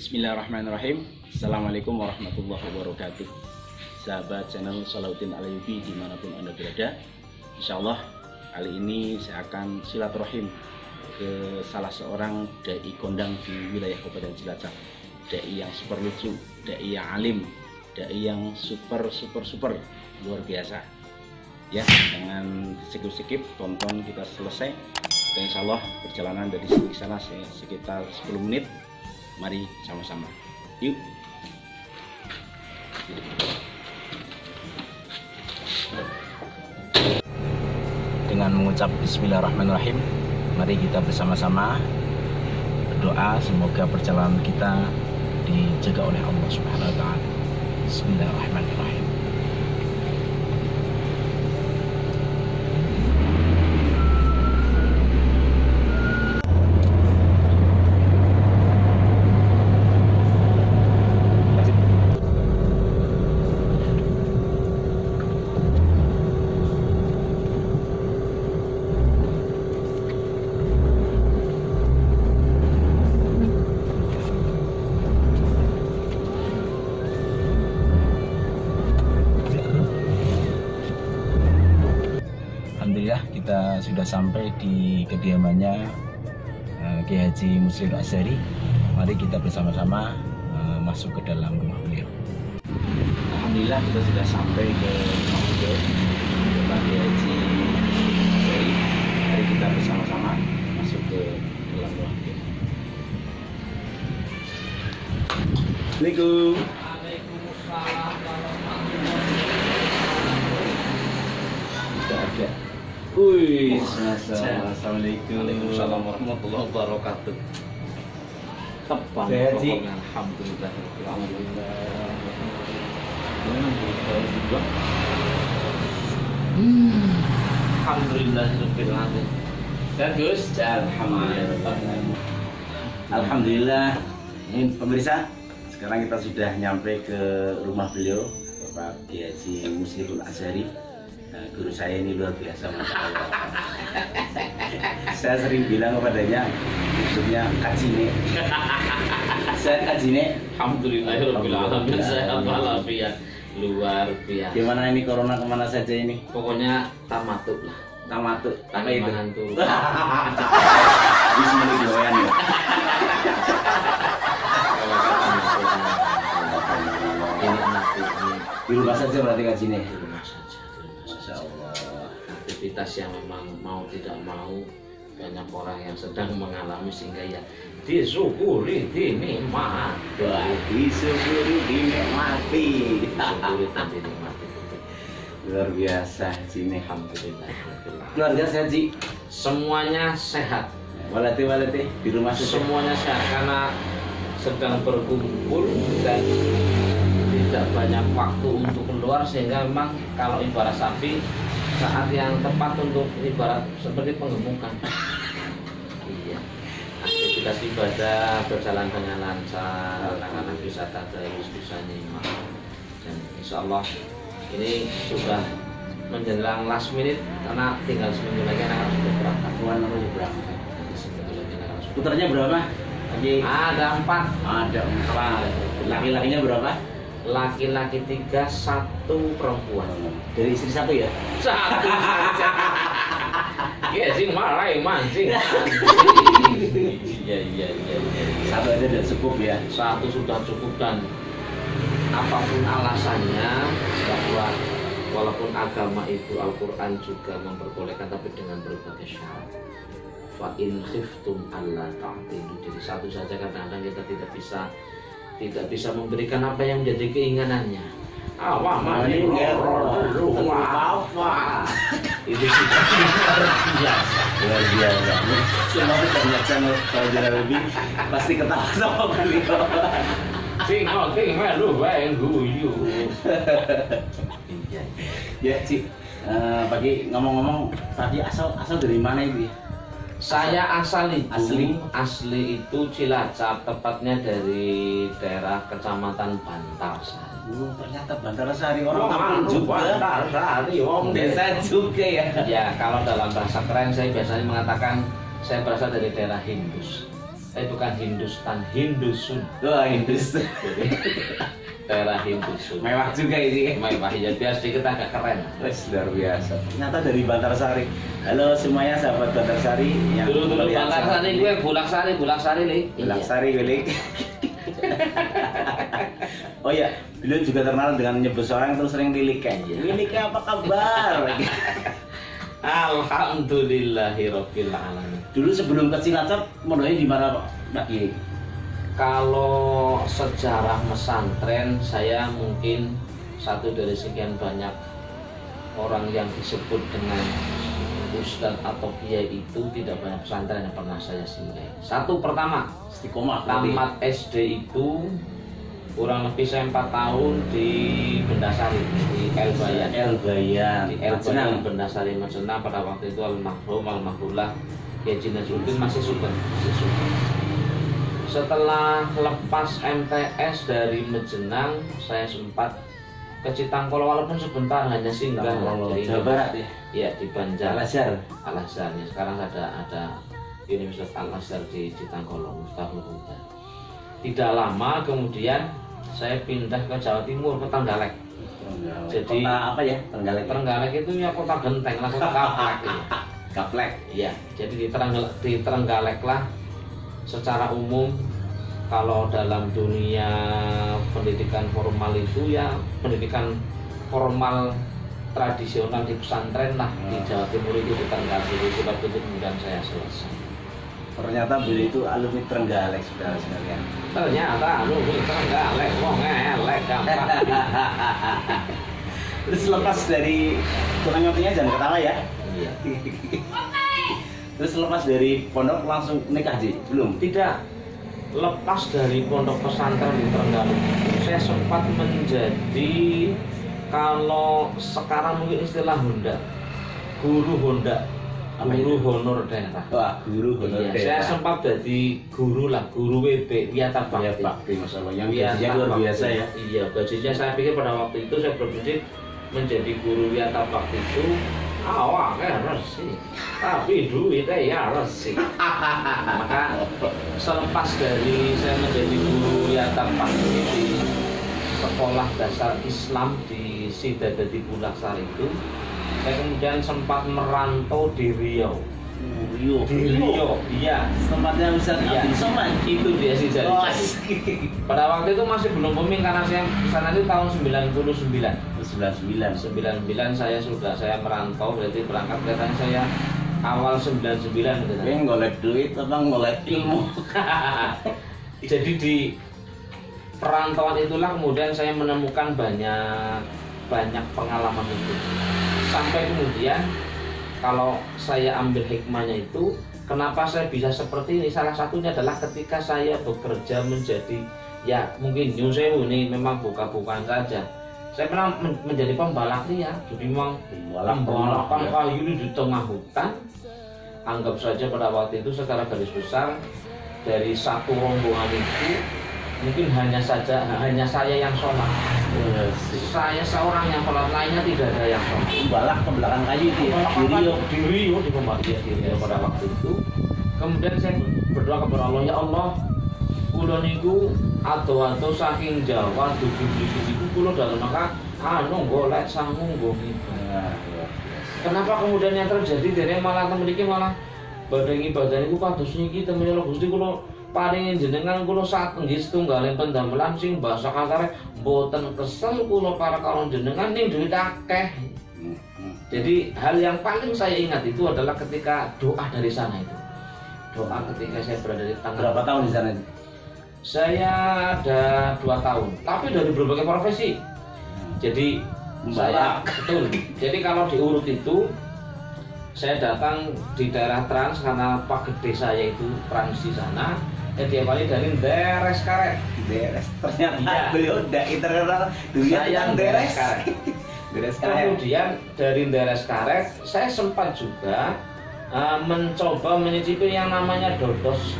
Bismillahirrahmanirrahim. Assalamualaikum warahmatullahi wabarakatuh. Sahabat channel Salahuddin Al-Ayyubi dimanapun Anda berada, insya Allah kali ini saya akan silaturahim ke salah seorang dai kondang di wilayah Kabupaten Cilacap. Dai yang super lucu, dai yang alim, dai yang super luar biasa. Ya, jangan skip, tonton kita selesai. Dan insya Allah perjalanan dari sini ke sana sekitar 10 menit. Mari sama-sama. Yuk. Dengan mengucap Bismillahirrahmanirrahim, mari kita bersama-sama berdoa semoga perjalanan kita dijaga oleh Allah Subhanahu wa taala. Bismillahirrahmanirrahim. Alhamdulillah kita sudah sampai di kediamannya Kiai Haji Muslihin Asy'ari. Mari kita bersama-sama masuk ke dalam rumah beliau. Alhamdulillah kita sudah sampai ke rumah beliau, Pak Kiai Haji Asy'ari. Mari kita bersama-sama masuk ke dalam rumah beliau. Assalamualaikum. Ada. Wih, assalamualaikum. Waalaikumsalam warahmatullahi wabarakatuh. Kapan? Alhamdulillah. Alhamdulillah. Bagus, Alhamdulillah. Ini pemirsa, sekarang kita sudah nyampe ke rumah beliau, Bapak Kiai Haji Muslihin Asy'ari. Guru saya ini luar biasa, Masya Allah. Saya sering bilang kepadanya, maksudnya kajine. Saya kajine. Alhamdulillahirobbilalamin. Sehat walafiat, luar biasa. Gimana ini corona kemana saja ini? Pokoknya tamatuk lah. Tamatuk. Apa itu? Menantu. Bismillah ya. Ini anakku. Di rumah saja berarti kajine. Di rumah saja. Masya Allah. Aktivitas yang memang mau tidak mau banyak orang yang sedang mengalami sehingga ya disyukuri, dinikmati. Disyukuri, dinikmati. Disyukuri dan dinikmati. Luar biasa sini. Alhamdulillah. Keluarga sehat Ji? Semuanya sehat. Walati di rumah Semuanya sehat karena sedang berkumpul dan tidak banyak waktu untuk keluar sehingga memang kalau ibarat sapi saat yang tepat untuk ibarat seperti penggemukan. Iya. Aktivitas ibadah berjalan dengan lancar, anak-anak bisa tadarus, bisa nyimak, dan insya Allah ini sudah menjelang last minute karena tinggal seminggu lagi anak harus berangkat. berangkat. Seminggu lagi anak harus berangkat. Putarnya berapa? Ada 4. Ada 4. Laki-lakinya berapa? Laki-laki 3, 1 perempuan. Dari istri 1 ya? 1 saja. Ya sih marai mancing. Iya. 1 aja udah cukup ya. 1 sudah cukup dan apapun alasannya bahwa walaupun agama itu Al-Quran juga memperbolehkan tapi dengan berbagai syarat. Fa in khiftum alla ta'tilu. Jadi 1 saja kadang-kadang kita tidak bisa memberikan apa yang menjadi keinginannya. Lupa. Itu Luar biasa. Semua kita lihat channel Salahuddin Al-Ayyubi pasti ketawa sama beliau. Sing melu wae guyu. Ya Ci, pagi ngomong-ngomong tadi asal dari mana itu ya? Saya asli itu Cilacap, tepatnya dari daerah Kecamatan Bantarsari. Ternyata Bantarsari orang kampung juga. Bantarsari, wong desa juga ya. Ya, kalau dalam bahasa keren saya biasanya mengatakan saya berasal dari daerah Hindus. bukan Hindustan, Hindusun. Wah, Hindus. Daerah Hindusun. Mewah juga ini. Mewah ya, biar sedikit agak keren. Wes luar biasa. Ternyata dari Bantarsari. Halo semuanya sahabat Bantarsari yang Dulu melihat Bantarsari gue Bulak Sari nih. Bulaksari Wilik. Oh ya, beliau juga terkenal dengan nyebut seorang itu sering lilikan. Lilika apa kabar? Alhamdulillahirabbil alamin. Dulu sebelum ke Cilacap, modalnya di mana Pak? Mbak Kiai? Kalau sejarah pesantren, saya mungkin satu dari sekian banyak orang yang disebut dengan ustadz atau kiai itu tidak banyak pesantren yang pernah saya singgahi. Satu pertama, Istiqomah. tamat SD itu kurang lebih saya 4 tahun di Bendasari di Elbayan. Di Elbayan Bendasari Majenang pada waktu itu almarhumlah Kiai Nazruddin masih super. Setelah lepas MTS dari Majenang, saya sempat ke Citangkolo walaupun sebentar, hanya singgah di Jawa Barat ya. Ya, di Banjar. Al-Azhar. Al-Azhar ya. Sekarang ada Universitas Al-Azhar di Citangkolo, Mustahil Huda. Tidak lama kemudian saya pindah ke Jawa Timur, ke Trenggalek. Jadi kota apa ya? Trenggalek. Trenggalek itu ya kota genteng lah, kota Gaplek. Gaplek. Iya. Jadi di Trenggalek lah secara umum kalau dalam dunia pendidikan formal itu ya pendidikan formal tradisional di pesantren lah di Jawa Timur itu di Trenggalek. Jadi sebab itu kemudian saya selesai. Ternyata beliau itu alumni Trenggalek saudara sekalian. Ternyata alumni Trenggalek, wong elek gampang. Terus lepas dari kurang ngertinya jangan ketawa ya. Iya. Terus lepas dari pondok langsung nikah Ji? Belum? Tidak. Lepas dari pondok pesantren di Trenggalek, saya sempat menjadi kalau sekarang mungkin istilah Honda, guru Honda, guru honor daerah. Wah, guru honor Iya, daerah. saya sempat jadi guru lah, guru WB, Wiyata Bakti. Bakti, Masya Allah. Yang Wiyata gajinya luar Bakti. biasa ya. Iya, gajinya saya pikir pada waktu itu saya berpikir menjadi guru Wiyata Bakti itu awalnya resi, tapi duitnya ya resi. Maka selepas dari saya menjadi guru Wiyata Bakti di sekolah dasar Islam di Sidadadi Bulaksari itu, saya kemudian sempat merantau di Riau. Rio. Di Riau, iya. Tempatnya Ustaz Iya. Abdul Somad. Itu dia sih jadi. Oh, Pada waktu itu masih belum booming karena saya kesana itu tahun 99. 99 saya merantau, berarti berangkat kelihatannya saya awal 99 gitu. Tapi ngolek duit apa ngolek ilmu? Jadi di perantauan itulah kemudian saya menemukan banyak pengalaman itu. Sampai kemudian kalau saya ambil hikmahnya itu, kenapa saya bisa seperti ini? Salah satunya adalah ketika saya bekerja menjadi, ya mungkin New Sewu ini memang buka-bukaan saja. Saya pernah menjadi pembalap liar, jadi memang pembalapan kayu di tengah hutan. Anggap saja pada waktu itu secara garis besar dari satu rombongan itu mungkin hanya saya yang sholat. Saya seorang yang sholat, lainnya tidak ada yang sholat. Balak ke belakang kayu itu ya. Di Rio di pembagian di Rio pada waktu itu. Kemudian saya berdoa kepada Allah, ya Allah, kula niku ado saking Jawa dugi iku kula dalam maka golek sangu nggo Kenapa kemudian yang terjadi dari malah memiliki malah badhe ibadah niku kados niki temen Allah Gusti kula paring jenengan kula sak nggih setunggaling pendamelan sing basa kasare mboten kesel kula karo jenengan ning duit akeh. Jadi hal yang paling saya ingat itu adalah ketika doa dari sana itu. Doa ketika saya berada di tengah. Berapa tahun di sana? Saya ada 2 tahun, tapi dari berbagai profesi. Jadi saya betul. Jadi kalau diurut itu, saya datang di daerah Trans karena Pak Gede saya itu Trans di sana. Diawali dari Deres Karet. Deres. Ternyata Iya. beliau udah terkenal dunia Saya tentang Deres Deres. Karet. Deres Karet. Kemudian dari Deres Karet, saya sempat juga mencoba menyicipi yang namanya dodos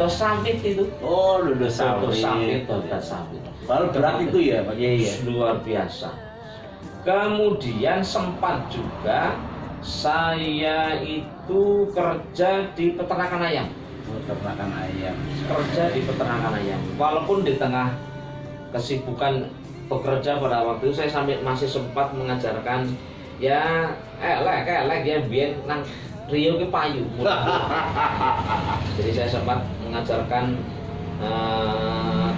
sampit itu. Oh, dodos Sampit. Kalau berat itu ya, Pak Kiai ya. Luar biasa. Kemudian sempat juga saya itu kerja di peternakan ayam. Peternakan ayam. Kerja di peternakan ayam. Walaupun di tengah kesibukan bekerja pada waktu itu saya masih sempat mengajarkan ya elek ya biar nang Rio ke payu. Jadi saya sempat mengajarkan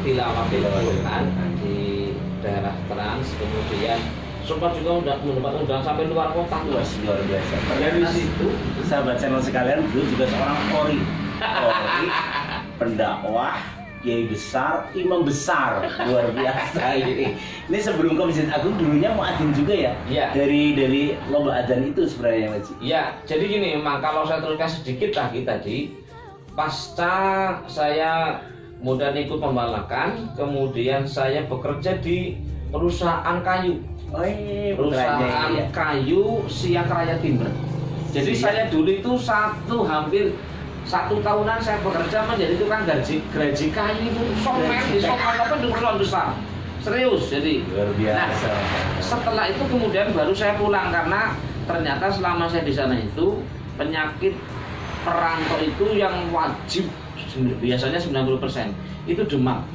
tilawah Quran di daerah Trans, kemudian sempat juga mendapat undangan sampai luar kota. Luar biasa. Dari situ sahabat channel sekalian, beliau juga seorang qori, pendakwah, kiai besar, imam besar, luar biasa. Ini sebelum ke Masjid Agung dulunya muadzin juga ya? Iya. Dari lomba adzan itu sebenarnya Mas. Iya, jadi gini, memang kalau saya teruskan sedikit tadi, pasca saya kemudian ikut pembalakan, kemudian saya bekerja di perusahaan kayu. Perusahaan kayu Siak Raya Timber. Jadi saya dulu itu hampir satu tahunan saya bekerja menjadi tukang gaji kayu itu somen di perusahaan besar. Serius, jadi luar biasa. Nah, setelah itu kemudian baru saya pulang karena ternyata selama saya di sana itu penyakit perantau itu yang wajib biasanya 90% itu demam.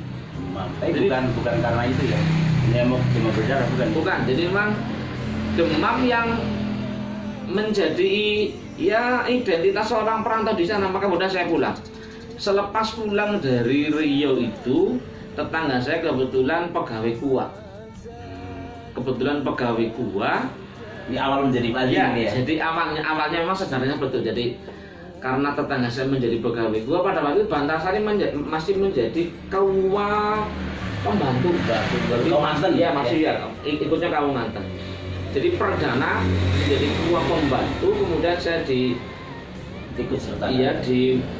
Jadi bukan karena itu ya. Demam berdarah bukan. Jadi memang demam yang menjadi ya identitas seorang perantau di sana. Maka mudah saya pulang. Selepas pulang dari Rio itu, tetangga saya kebetulan pegawai kuah. Ini awal menjadi ya. Jadi awalnya memang sebenarnya betul. Jadi karena tetangga saya menjadi pegawai kuah, pada waktu itu Bantarsari masih menjadi kawa pembantu. Kaumanten ya masih ya ikutnya Kaumanten. Jadi perdana menjadi kuah pembantu, kemudian saya ikut serta. Iya,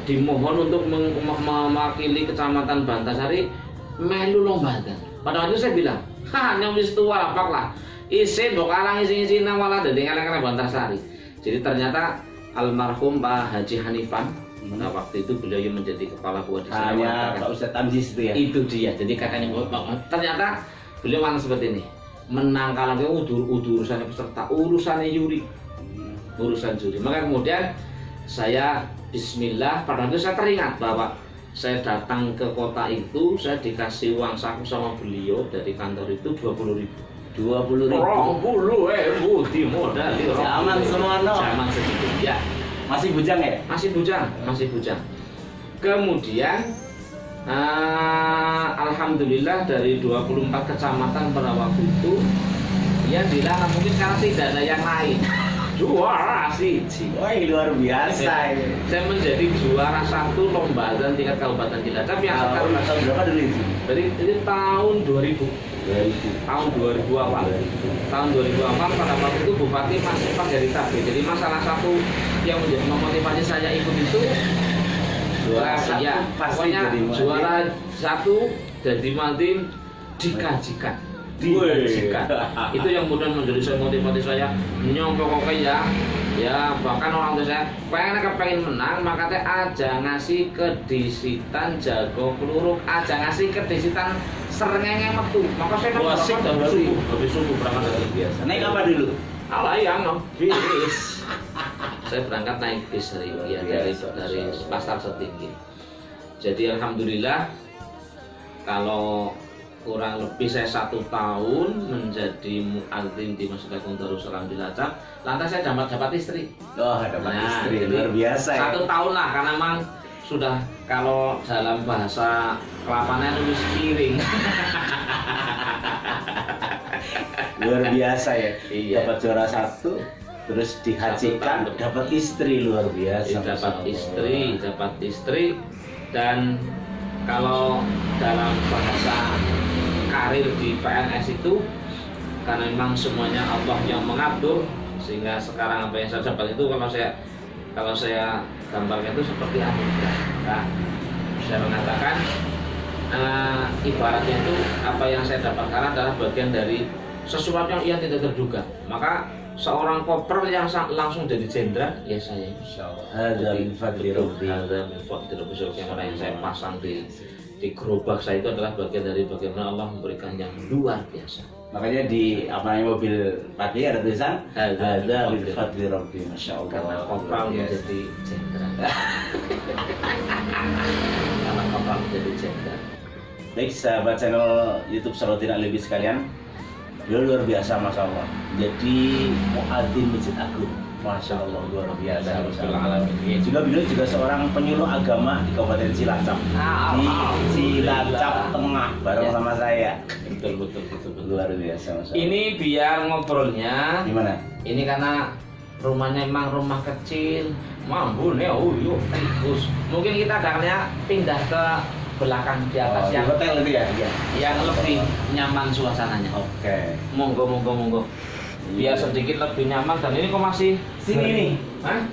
dimohon untuk mewakili Kecamatan Bantarsari melu lomba adzan. Pada waktu itu saya bilang, nyong wis tua lapak lah. Isin mbok alang isi malah dadi ngeleng-ngeleng Bantarsari. Jadi ternyata almarhum Pak Haji Hanifan, nah waktu itu beliau yang menjadi kepala kuah di sana. Pak Ustadz Tamjiz itu ya. Itu dia. Jadi kakaknya ternyata beliau malah seperti ini. Menang kalah urusannya peserta, urusannya juri. Maka kemudian saya bismillah, pada waktu itu saya teringat bahwa saya datang ke kota itu, saya dikasih uang saku sama beliau dari kantor itu 20.000. 20.000. 20.000 di modal. Zaman semono. Zaman segitu ya. Masih bujang ya? Masih bujang. Kemudian alhamdulillah dari 24 kecamatan pada waktu itu ya bilang mungkin karena tidak ada yang lain. Juara siji. Wah, luar biasa ini. Saya menjadi juara 1 lomba adzan tingkat Kabupaten Cilacap yang sekarang tahun berapa dulu itu? Dari tahun 2000. Tahun 2000 awal. Tahun 2000 awal pada waktu itu Bupati masih Pak Heri Tabe. Jadi masalah satu yang menjadi memotivasi saya ikut itu juara ya, pokoknya juara 1 jadi Madin dikajikan. Itu yang kemudian menjadi motivasi saya pokoknya ya bahkan orang tua saya pengen menang, maka aja ngasih kedisitan jago peluruk, aja ngasih kedisitan serengenge metu. Maka saya kan dari subuh berangkat dari biasa. Naik apa dulu? Alayang bis. Saya berangkat naik bis dari Pasar Setinggi. Jadi alhamdulillah kalau kurang lebih saya 1 tahun menjadi muadzin di Masjid Agung Darussalam Cilacap. Lantas saya dapat istri. Dapat istri luar biasa ya. 1 tahun lah, karena memang sudah kalau dalam bahasa kelapannya itu piring. Luar biasa ya. Iya. Dapat juara 1, terus dihajikan, dapat istri luar biasa. Dapat istri dan kalau dalam bahasa karir di PNS itu karena memang semuanya Allah yang mengatur, sehingga sekarang apa yang saya dapat itu kalau saya gambarkan itu seperti anugerah. Nah, saya mengatakan ibaratnya itu apa yang saya dapatkan adalah bagian dari sesuatu yang tidak terduga. Maka seorang koper yang langsung jadi jenderal ya saya. Insyaallah. Ada min fadli rabbi. Ada min fadli rabbi yang saya pasang di Di gerobak saya itu adalah bagian dari bagaimana Allah memberikan yang luar biasa. Makanya di apa namanya mobil pagi ada tulisan Hadza ada min min fadli rabbi, masya Allah. Karena kopral Luar biasa. menjadi jenderal. Karena kopral menjadi jenderal. Baik sahabat channel YouTube Salahuddin Al-Ayyubi sekalian, beliau luar biasa masya Allah. Jadi muadzin Masjid Agung, masya Allah luar biasa. Juga beliau juga seorang penyuluh agama di Kabupaten Cilacap, di Cilacap Tengah bareng sama saya. Betul. Luar biasa masya Allah. Ini biar ngobrolnya. Gimana? Ini karena rumahnya emang rumah kecil, mampu nih, tikus. Mungkin kita akannya pindah ke belakang di atas Di yang hotel itu ya? Iya. yang lebih nyaman suasananya. Oke. Monggo. Biar sedikit lebih nyaman dan ini kok masih Sini nih. Hah?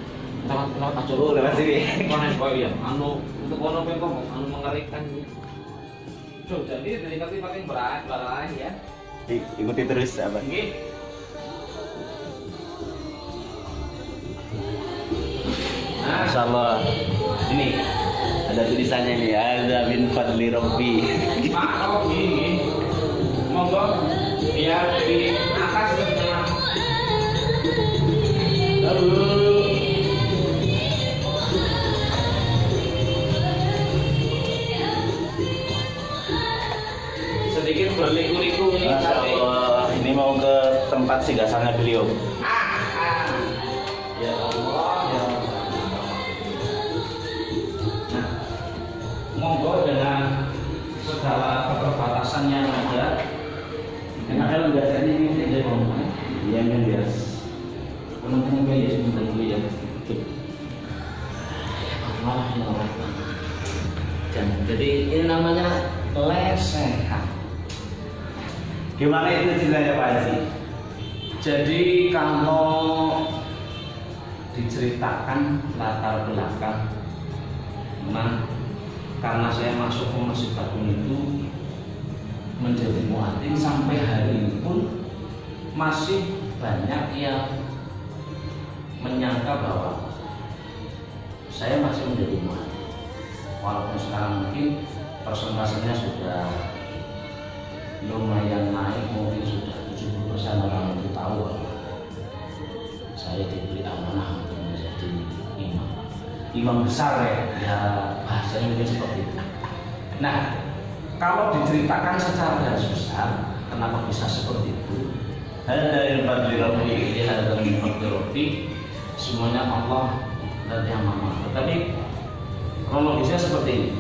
Lewat aja. Oh, lewat sini. Kono kok ya. Anu untuk kono kok mengerikan. Tuh, jadi dari kaki pakai berat ya. Ikuti terus apa? Nggih. Masya Allah. Ini ada tulisannya nih, ada min fadli rabbi. Pak Robi, monggo biar di atas semua. Sedikit berliku-liku ini Masya tadi. Allah. Ini mau ke tempat singgasannya beliau. Ya Allah, ya Allah. Nah, monggo dengan segala keterbatasan yang ada. Enak kan biasanya ini tidak mau. Iya yang biasa. Teman-teman ya sebentar dulu ya. Allah ya Allah. Jadi ini namanya lesehan. Gimana itu ceritanya Pak Haji? Jadi kalau diceritakan latar belakang, memang karena saya masuk ke Masjid Agung itu menjadi muadzin sampai hari ini pun masih banyak yang menyangka bahwa saya masih menjadi muadzin. Walaupun sekarang mungkin persentasenya sudah lumayan naik, mungkin sudah 70% orang itu tahu bahwa saya diberi amanah untuk menjadi imam besar ya bahasanya mungkin seperti itu. Nah, kalau diceritakan secara garis besar kenapa bisa seperti itu, Ada yang fadli rabbi. ada min fadli rabbi, semuanya Allah dan yang Maha. Tetapi kronologisnya seperti ini.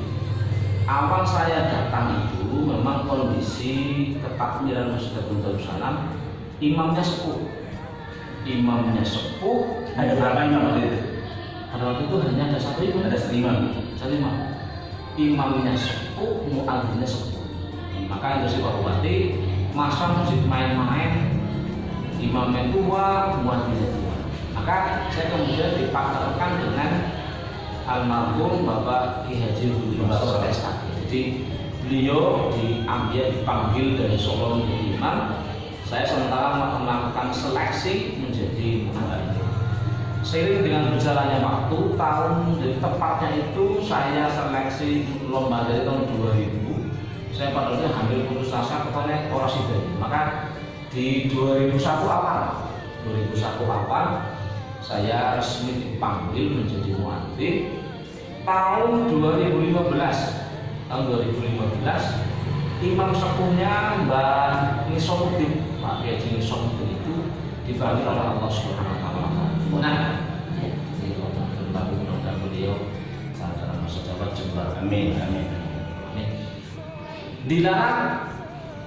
Awal saya datang itu memang kondisi ketakmiran Masjid Agung Darussalam, imamnya sepuh. Ada berapa imam waktu itu? Pada waktu itu hanya ada satu imam. Ada satu imam. Satu imam. Imamnya sepuh, muadzinnya sepuh. Maka itu sih Pak Bupati, masa masjid main-main, imamnya tua, muadzinnya tua. Maka saya kemudian dipakarkan dengan almarhum Bapak Ki Haji Budi Basor SHG. Jadi beliau dipanggil dari Solo menjadi imam. Saya sementara melakukan seleksi menjadi muadzin. Seiring dengan berjalannya waktu, jadi tepatnya itu saya seleksi lomba dari tahun 2000. Saya pada waktu hampir putus asa katanya orang sih. Maka di 2001 awal saya resmi dipanggil menjadi muadzin. Tahun 2015 imam sepuhnya Mbak Nisomuddin, Pak Kiai Nisomuddin itu dipanggil oleh Allah Subhanahu wa Ta'ala. Nah, ini mudah-mudahan beliau dalam masa jabat jembar. Amin. Dilarang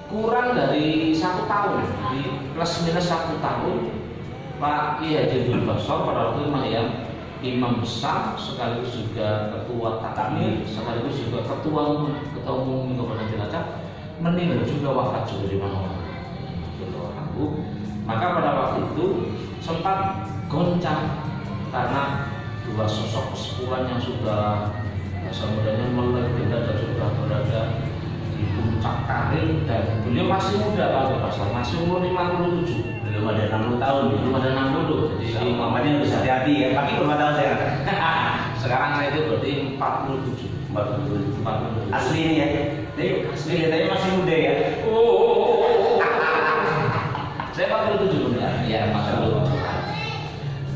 kurang dari 1 tahun, jadi plus minus 1 tahun, Pak Kiai Haji Budi Basor pada waktu itu yang imam besar sekaligus juga ketua takmir sekaligus juga ketua umum Kabupaten Cilacap meninggal juga, wafat juga di mana. Maka pada waktu itu sempat goncang karena dua sosok kesepuhan yang sudah sebenarnya melegenda dan sudah berada di puncak karir, dan beliau masih muda Pak, masih umur 57. Belum ada 60 tahun. Belum ada 60. Jadi Mamanya harus hati-hati ya. Pakai berapa tahun saya? sekarang saya itu berarti 47. 47. Asli ini ya. Jadi asli katanya masih muda ya. Saya 47 benar. Ya, 47.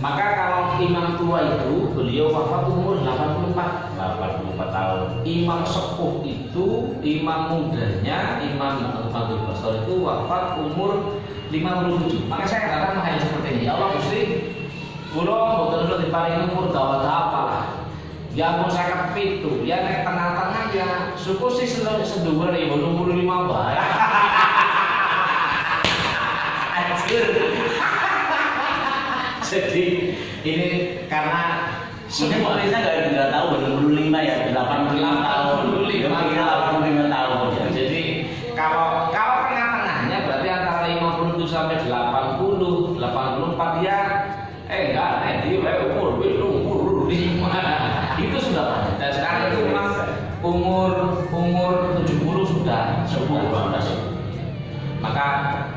Maka kalau imam tua itu beliau wafat umur 84 tahun. Imam sepuh itu, imam mudanya, imam Abdul Basor itu wafat umur 57. Maka saya katakan hal seperti ini. Ya Allah Gusti, kula mboten diparingi umur dawat apa lah. Ya ampun saya kepitu, ya nek tengah-tengah ya syukur sih sedhuwur 85 bae. Anjir. Jadi ini karena semua Indonesia nggak tahu 85 ya, 85 tahun. 85 tahun. Jadi kalau tengah-tengahnya berarti antara 57 sampai 80, 84 ya enggak, di umur 5. Itu sudah banyak. Dan sekarang itu memang umur 70 sudah sepuh. Maka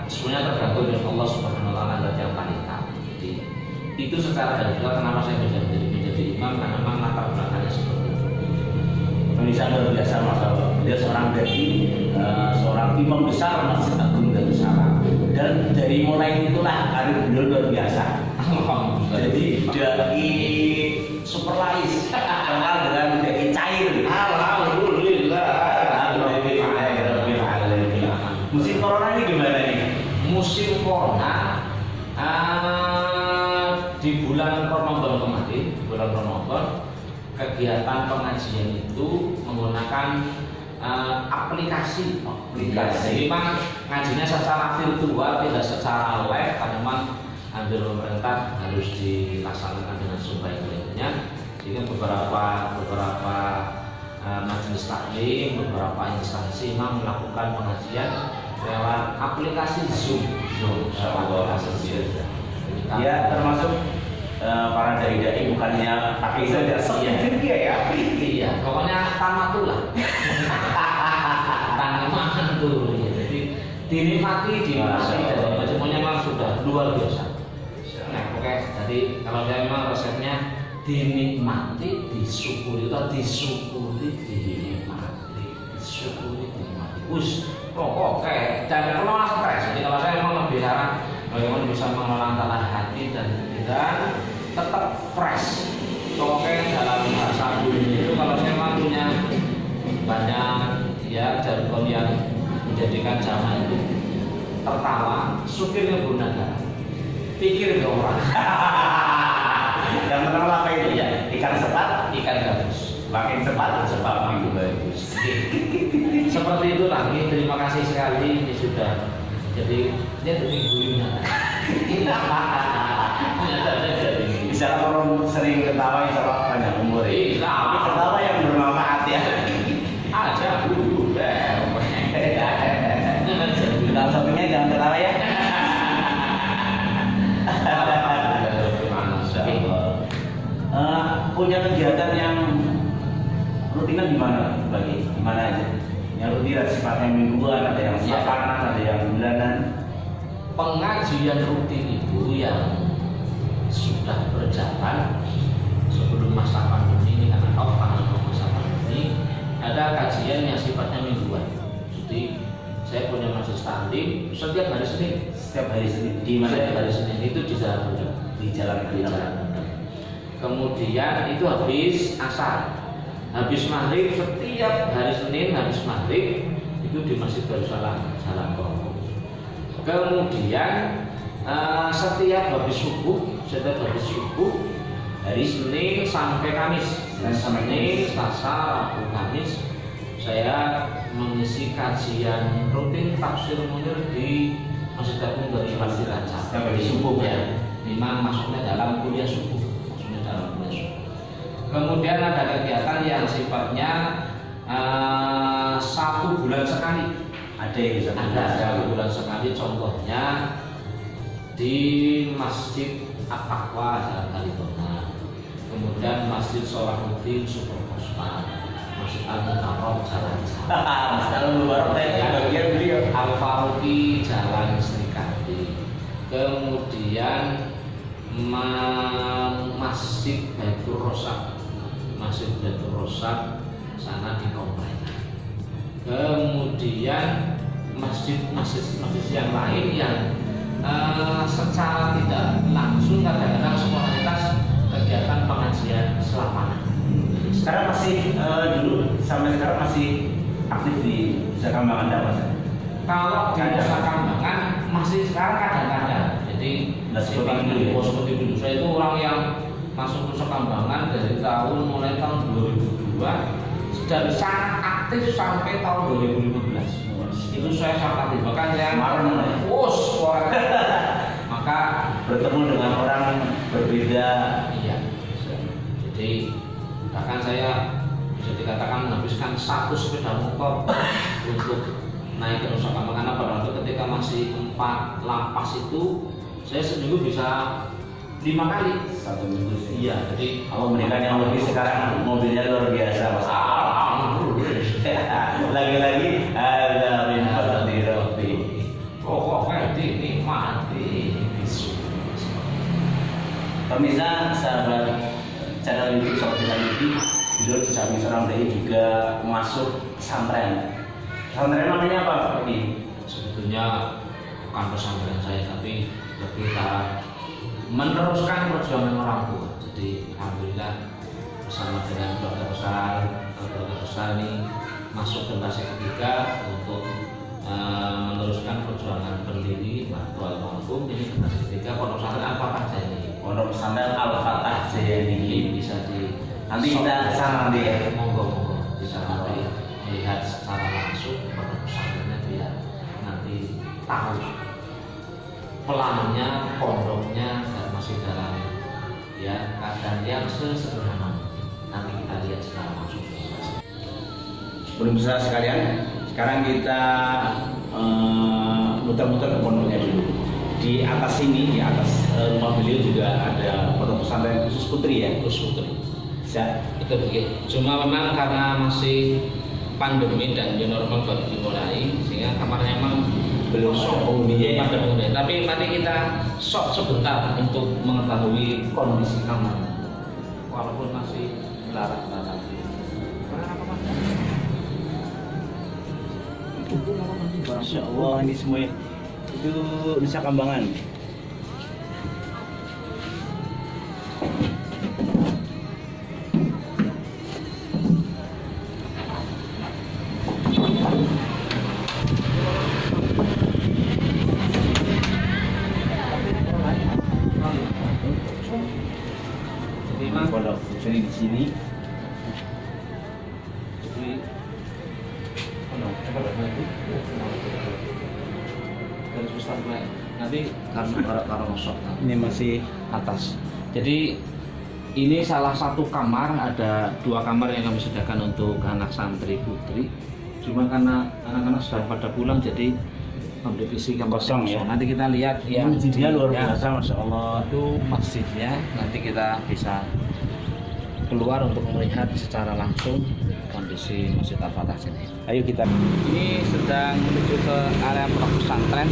sebenarnya tergantung dengan Allah Subhanahu wa taala yang wanita. Jadi itu secara dan juga kenapa saya menjadi imam karena memang latar belakangnya seperti itu. Indonesia luar biasa masalah. Dia seorang dari seorang imam besar Masjid Agung Darussalam. Dan dari mulai itulah karir beliau luar biasa. Jadi dari superlais kenal dengan menjadi cair. Alhamdulillah. Musim corona ini gimana nih? Musim corona di bulan Ramadan kemarin, kegiatan pengajian itu menggunakan aplikasi. Jadi memang ngajinya secara virtual, tidak secara live, karena memang ambil pemerintah harus dilaksanakan dengan sebaik-baiknya. Jadi beberapa majelis taklim, beberapa instansi memang melakukan pengajian lewat aplikasi Zoom. Ya, termasuk para dai-dai bukannya pakai saja ya. Iya, pokoknya tamatulah. Tanaman ya. Jadi dinikmati dan semuanya memang sudah luar biasa. Nah, oke. Jadi kalau saya memang resepnya dinikmati, disyukuri, dinikmati. Wis, oke. Jangan kelola stres. Jadi kalau saya memang lebih saran bagaimana bisa mengelola antara hati dan pikiran tetap fresh. Oke, dalam bahasa dunia itu kalau saya memang punya banyak ya jargon yang menjadikan zaman itu tertawa, supirnya bernegara, pikir ke orang. Yang terkenal apa itu ya? Ikan sepat, ikan gabus. makin cepat makin bagus. Seperti itu lagi. Terima kasih sekali, ini sudah jadi dia minggu Bisa orang sering ketawa insya Allah panjang umur ya. Tapi ketawa yang bermanfaat ya. Aja dulu Dalam satunya jangan ketawa ya. Punya kegiatan yang rutinan gimana? Gimana aja? Yang rutinan sifatnya mingguan, ada yang tahunan, ada yang bulanan. Pengajian rutin itu yang sudah berjalan sebelum masa pandemi ini, karena masa pandemi ada kajian yang sifatnya mingguan. Jadi saya punya majelis taklim setiap hari Senin. Di mana hari Senin itu di Jalan Bunda. Di Jalan Bunda. Kemudian itu habis asar, habis maghrib, setiap hari Senin habis maghrib itu di Masjid Darussalam Jalan Kroko. Kemudian setiap habis subuh hari Senin sampai Kamis, Senin, Selasa, Rabu, Kamis saya mengisi kajian rutin tafsir munir di Masjid Agung Darussalam Cilacap. Sampai subuh ya. Memang masuknya dalam kuliah subuh. Kemudian ada kegiatan yang sifatnya 1 bulan sekali. Ada 1 bulan sekali, contohnya di Masjid At-Taqwa Jalan Kalitona, kemudian Masjid Sholahuddin Super Kosma, Masjid Al-Mukarram Jalan Al-Faruqi Jalan Srikandi, kemudian Masjid Baitur Rosak di sana di komplek. Kemudian masjid yang lain yang secara tidak langsung kadang-kadang spontanitas kegiatan pengajian selapangan. Sekarang masih dulu sampai sekarang masih aktif di Nusa Kambangan enggak Mas? Kalau di Nusa Kambangan masih sekarang kadang-kadang. Jadi seperti dulu. Saya itu orang yang masuk Nusa Kambangan dari mulai tahun 2002 dan sangat aktif sampai tahun 2015. Itu saya sangat aktif. Bahkan saya maka bertemu dengan orang berbeda. Iya. Jadi bahkan saya bisa dikatakan menghabiskan 1 sepeda motor untuk naik ke Nusa Kambangan. Karena pada waktu ketika masih 4 lapas itu saya seminggu bisa 5 kali. 1 minggu sih. Iya, jadi memberikan yang lebih sekarang mobilnya luar biasa Mas. Lagi-lagi ada min fadli rabbi. Pokoknya dinikmati. Pemirsa sahabat channel YouTube Sahabat Ilmu, beliau di samping seorang dai juga masuk pesantren. Pesantren namanya apa Pak? Sebetulnya bukan pesantren saya, tapi lebih meneruskan perjuangan orang tua. Jadi alhamdulillah bersama dengan keluarga besar ini masuk generasi ketiga untuk meneruskan perjuangan berdiri Nahdlatul Ulama. Ini generasi ketiga Pondok Pesantren Al-Fatah Jaya. Pondok Pesantren Al-Fatah Jaya ini bisa di nanti kita sana nanti ya. Monggo bisa nanti melihat secara langsung pondok pesantrennya biar nanti tahu pelannya, pondoknya dan masih dalam ya keadaan yang sesederhana. Nanti kita lihat secara langsung. Pemirsa sekalian, sekarang kita muter-muter ke pondoknya dulu. Di atas sini, di atas rumah beliau juga ada pondok pesantren khusus putri ya, Khusus putri. Bisa. Itu begitu. Cuma memang karena masih pandemi dan new normal baru dimulai, sehingga kamarnya memang belum ada penghuninya ya. Tapi mari kita sok sebentar untuk mengetahui kondisi kamar. Walaupun masih larang-larang. Masya Allah, ini semua itu Nusa Kambangan. Pondok putri di sini. Nanti karena masuk Ini masih atas. Jadi ini salah satu kamar, ada 2 kamar yang kami sediakan untuk anak santri putri. Cuma karena anak-anak sudah pada pulang, jadi divisi kamar kosong ya. Nanti kita lihat ya. Masjidnya luar biasa, Masya Allah. Itu masjidnya. Nanti kita bisa keluar untuk melihat secara langsung kondisi Masjid Al-Fatah sini. Ayo kita. Ini sedang menuju ke area pondok pesantren.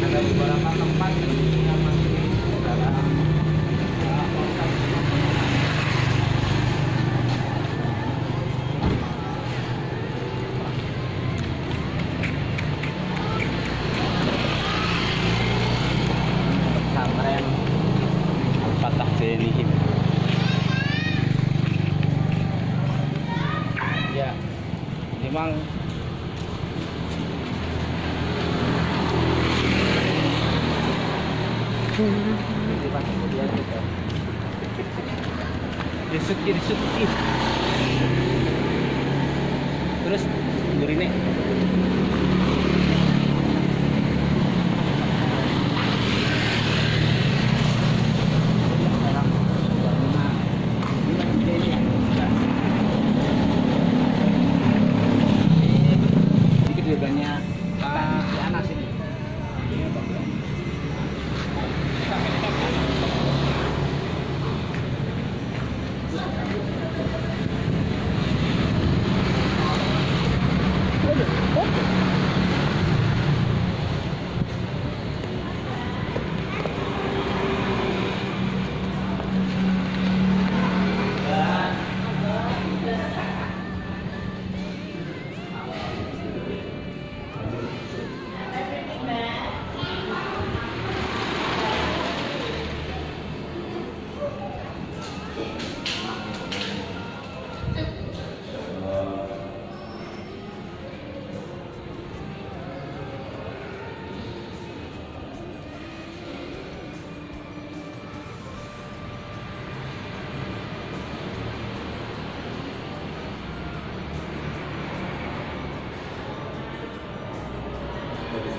Ada beberapa tempat yang masih dalam pesantren Al-Fatah Jaya. ya, memang Disut. Terus gurine. Dikit lebarnya si Anas ini.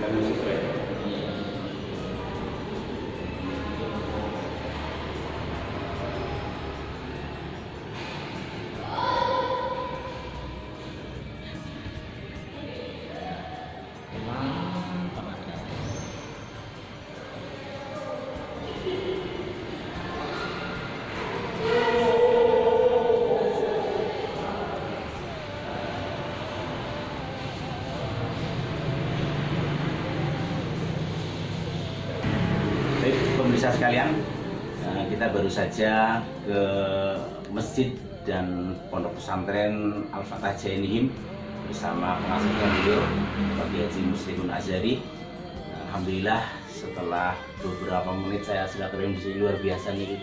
karena subscribe. Pemirsa sekalian, kita baru saja ke masjid dan pondok pesantren Al-Fatah Jainihim bersama pengasuhnya beliau Pak Haji Muslimun Azhari. Alhamdulillah setelah beberapa menit saya silaturahim di sini, luar biasa nih.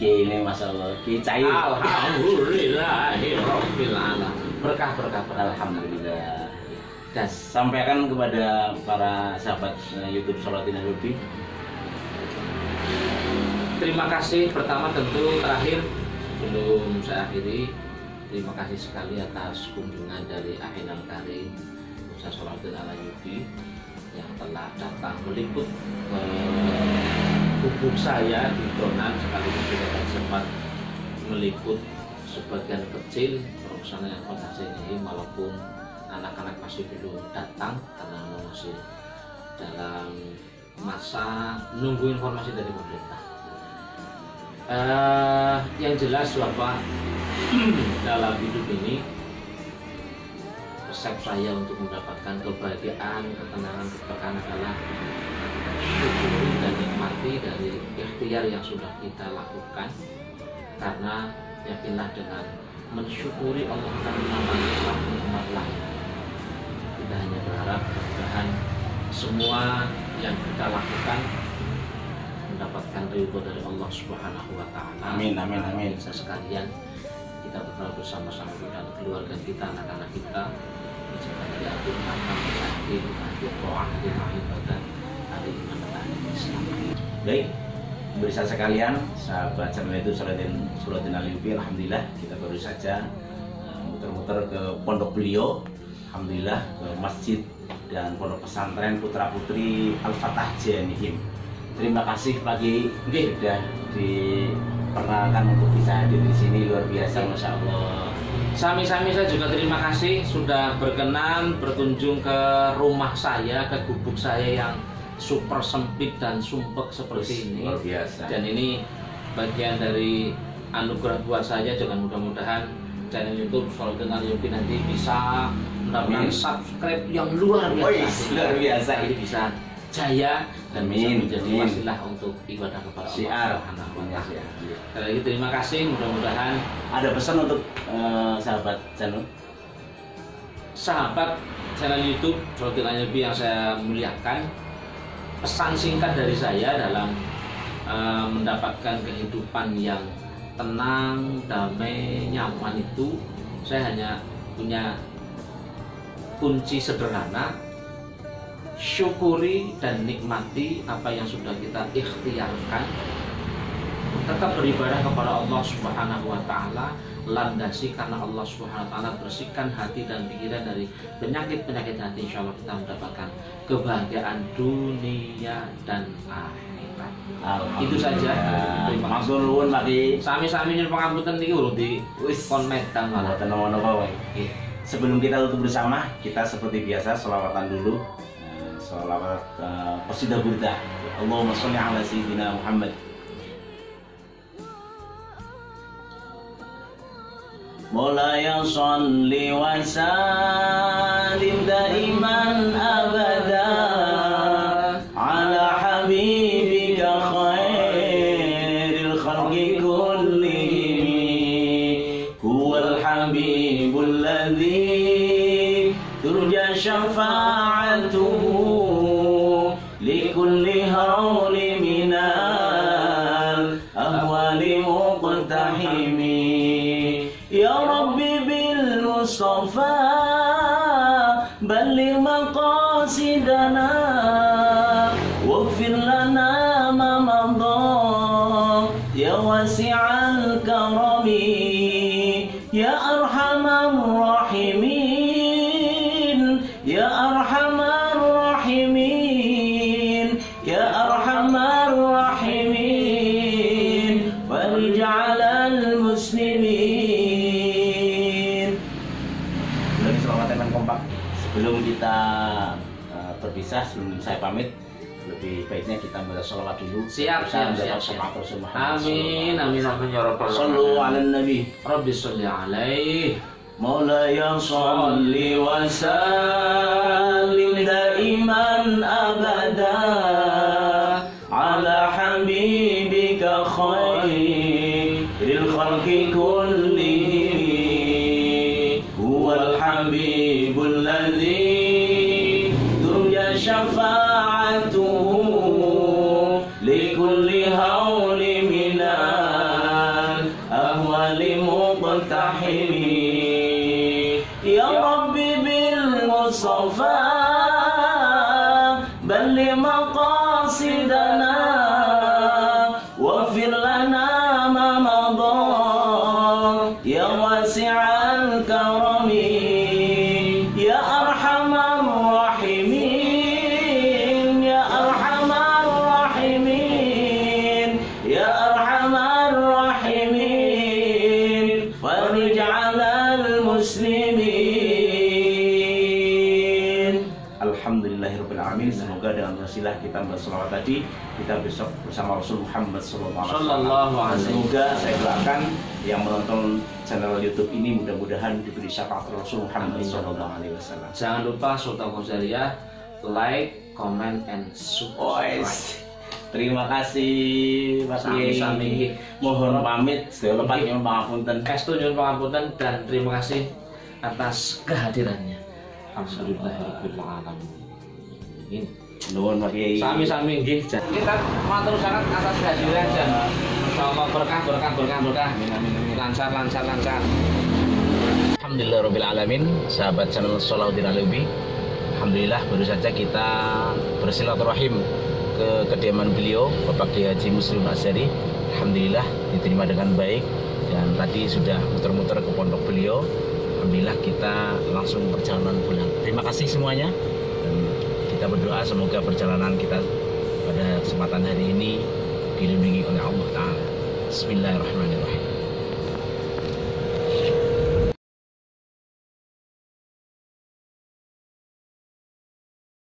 Ini Masya Allah, cair. Alhamdulillahirabbil alamin. Berkah. Alhamdulillah. Dan sampaikan kepada para sahabat YouTube Salawatin Al-Lubi. Terima kasih pertama, tentu terakhir sebelum saya akhiri, terima kasih sekali atas kunjungan dari Ahinal Karim Ustaz Salawatin Al-Ayyubi yang telah datang meliput gubuk saya di Bronan, sekaligus juga sempat meliput sebagian kecil perusahaan yang kota ini, walaupun anak-anak masih belum datang karena masih dalam masa menunggu informasi dari pemerintah. Yang jelas Bapak, dalam hidup ini resep saya untuk mendapatkan kebahagiaan, ketenangan, keberkahan adalah syukuri dan nikmati dari ikhtiar yang sudah kita lakukan, karena yakinlah dengan mensyukuri Allah akan menambah nikmat lain. Kita hanya berharap mudah-mudahan semua yang kita lakukan mendapatkan ridho dari Allah Subhanahu wa Ta'ala. Amin. Sekalian kita berdoa bersama-sama dengan keluarga kita, anak-anak kita, menjaga dari atur sakit, hadir doa, hadir ibadah, hadir iman dan Islam. Baik, pemirsa sekalian, sahabat channel itu Salawatin Al-Ayyubi, alhamdulillah kita baru saja muter-muter ke pondok beliau, alhamdulillah ke masjid dan pondok pesantren putra putri Al-Fatah Jainihim. Terima kasih pagi sudah diperkenalkan untuk bisa hadir di sini, luar biasa, Masya Allah. Sami-sami saya juga terima kasih sudah berkenan berkunjung ke rumah saya, ke gubuk saya yang super sempit dan sumpek seperti ini. Luar biasa. Dan ini bagian dari anugerah buat saya, dengan mudah-mudahan channel YouTube Salawatin Al-Ayyubi nanti bisa mendapatkan subscribe yang luar biasa. Luar biasa. Ini bisa jaya dan bisa menjadi Amin. wasilah untuk ibadah kepada Allah Subhanahu wa Ta'ala. Sekali lagi terima kasih, mudah-mudahan ada pesan untuk sahabat channel YouTube Salawatin Al-Ayyubi yang saya muliakan. Pesan singkat dari saya dalam mendapatkan kehidupan yang tenang, damai, nyaman itu, saya hanya punya kunci sederhana: syukuri dan nikmati apa yang sudah kita ikhtiarkan, tetap beribadah kepada Allah Subhanahu wa Ta'ala, landasi karena Allah Subhanahu wa Ta'ala, bersihkan hati dan pikiran dari penyakit-penyakit hati. Insya Allah kita mendapatkan kebahagiaan dunia dan akhirat. Itu saja. Terima kasih. Sami-sami nyuwun pangapunten niki urung di konmedan malah. Sebelum kita tutup bersama, kita seperti biasa selawatan dulu. Salawat qasidah burdah. Allahumma sholli ala sayyidina Muhammad. Maulaya sholli wa sallim daiman abada ala habibika khairil khalqi kullihim, huwal habibul ladzi turja syafa'atuhu likulli hawli minal ahwali muqtahimi. Ya Rabbi bil Mustafa balligh maqasidana waghfir lana ma madha ya wasi'al karami ya arhamar rahimin ya arhamar rahimin. Sebelum kita berpisah, sebelum saya pamit, lebih baiknya kita membaca sholawat dulu. Siap. Amin ya rabbal alamin. Sallu ala nabi. Rabbi sholli alaihi. Maulaya sholli wa sallim daiman abada ala habibika khairil khalqi kullihim huwal habibul ladzi turja syafa'atuhu likulli hawli minal ahwali muqtahimi. Ya Rabbi bil Mustafa balli maqasidana waghfir lana ma madha ya wasi'al karami ya arhamar rahimin ya arhamar rahimin ya arhamar rahimin farij 'alal muslimin. Alhamdulillahirrahmanirrahim. Semoga dengan wasilah kita berselawat tadi, kita besok bersama Rasul Muhammad sallallahu alaihi wasallam. Semoga saya doakan yang menonton channel YouTube ini mudah-mudahan diberi syafaat Rasul Muhammad sallallahu alaihi wasallam. Jangan lupa Sultan Qausariyah, like, comment, and subscribe. Terima kasih Mas Sami. Mohon pamit, sedaya lepat nyuwun pangapunten. Estu nyuwun pangapunten dan terima kasih atas kehadirannya. Alhamdulillahirabbil alamin. Nuwun Mas Kiai. Sami-sami nggih. Kita matur sangat atas kehadiran dan insyaallah berkah. Amin. Lancar. Alhamdulillahirabbil alamin. Sahabat channel Salahuddin Alayubi, alhamdulillah baru saja kita bersilaturahim ke kediaman beliau Bapak Kiai Haji Muslim Asyari. Alhamdulillah diterima dengan baik dan tadi sudah muter-muter ke pondok beliau. Alhamdulillah kita langsung perjalanan pulang. Terima kasih semuanya dan kita berdoa semoga perjalanan kita pada kesempatan hari ini dilindungi oleh Allah Ta'ala. Bismillahirrahmanirrahim.